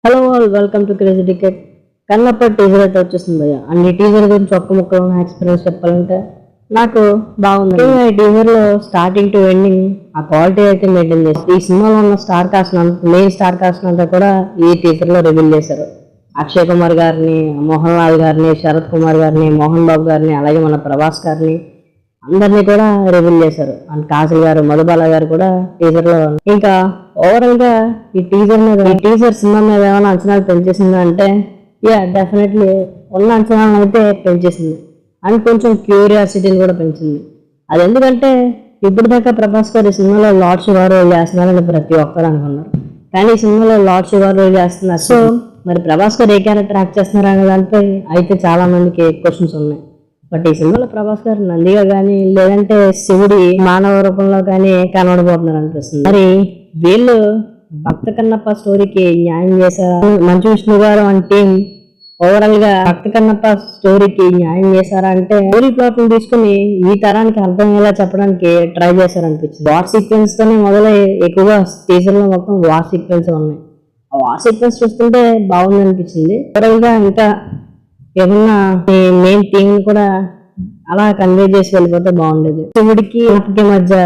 Hello all welcome to crazy ticket. Kannappa teaser అయితే వచ్చేసింది భయ్య. అండ్ ఈ టీజర్ గురించి ఒక్క ముక్కలో నా ఎక్స్పీరియన్స్ చెప్పాలంటే నాకు బాగుంది. ఈ టీజర్ లో స్టార్టింగ్ టు ఎండింగ్ ఆ క్వాలిటీ అయితే మెయింటైన్ చేస్తారు. ఈ సినిమాలో ఉన్న star cast main star cast అంతా కూడా ఈ టీజర్ లో రివీల్ చేశారు. అక్షయ్ కుమార్ గారిని, మోహన్ లాల్ గారిని, శరత్ కుమార్ గారిని, మోహన్ బాబు గారిని, అలాగే మన ప్రభాస్ గారిని అందరినీ కూడా రివీల్ చేశారు. అండ్ కాజల్ గారు, మధుబాల గారు కూడా టీజర్ లో. ఇంకా ఓవరాల్ గా ఈ టీజర్ సినిమా మీద ఏమైనా అంచనాలు పెంచేసింది అంటే డెఫినెట్లీ ఉన్న అంచనాలను అయితే పెంచేసింది. అండ్ కొంచెం క్యూరియాసిటీని కూడా పెంచింది. అది ఎందుకంటే ఇప్పుడు దాకా ప్రభాస్ గారు ఈ సినిమాలో లార్డ్ శివారు చేస్తున్నారని ప్రతి ఒక్కరు అనుకున్నారు. కానీ ఈ సినిమాలో లార్డ్ శివారు చేస్తున్నారు. సో మరి ప్రభాస్ గారు ఏ క్యారెక్టర్ యాక్ట్ చేస్తున్నారు అనే దానిపై అయితే చాలా మందికి క్వశ్చన్స్ ఉన్నాయి. బట్ ఈ సినిమాలో ప్రభాస్ గారు నందిగా కానీ లేదంటే శివుడి మానవ రూపంలో కానీ కనబడబోతున్నారు అనిపిస్తుంది. మరి వీళ్ళు భక్త కన్నప్ప స్టోరీకి న్యాయం చేశారా, మంచు విష్ణు గారు అండ్ టీమ్ ఓవరాల్ గా భక్త కన్నప్ప స్టోరీకి న్యాయం చేశారా అంటే స్టోరీ ప్లాట్ తీసుకుని ఈ తరానికి అర్థమయ్యేలా చెప్పడానికి ట్రై చేశారనిపించింది. వార్ సీక్వెన్స్ తోనే మొదలై ఎక్కువగా టీజర్ లో మొత్తం వార్ సీక్వెన్స్ ఉన్నాయి. ఆ వార్ సీక్వెన్స్ చూస్తుంటే బాగుంది అనిపించింది. ఓవరాల్ గా ఇంకా ఏమన్నా మెయిన్ థీమ్ కూడా అలా కన్వే చేసి వెళ్ళిపోతే బాగుండేది. శివుడికి మధ్య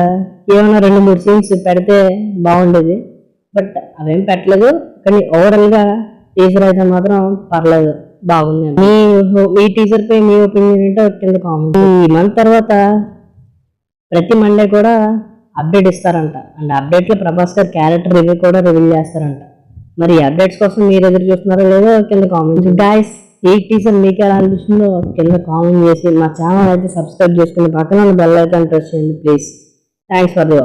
ఏమైనా 2-3 సీన్స్ పెడితే బాగుండేది. బట్ అవేం పెట్టలేదు. కానీ ఓవరాల్ గా టీజర్ అయితే మాత్రం పర్లేదు, బాగుంది. మీ టీజర్ పై మీ ఒపీనియన్ ఏంటో కింద కామెంట్. ఈ మంత్ తర్వాత ప్రతి మండే కూడా అప్డేట్ ఇస్తారంట. అండ్ అప్డేట్ లో ప్రభాస్ గారి క్యారెక్టర్ రివ్యూ కూడా రివీల్ చేస్తారంట. మరి అప్డేట్స్ కోసం మీరు ఎదురు చూస్తున్నారో లేదో కింద కామెంట్. గైస్, ఈ టీజర్ మీకు ఎలా అనిపిస్తుందో కింద కామెంట్ చేసి మా ఛానల్ అయితే సబ్స్క్రైబ్ చేసుకుని పక్కన బెల్ ఐకాన్ ప్రెస్ చేయండి ప్లీజ్. Thanks for the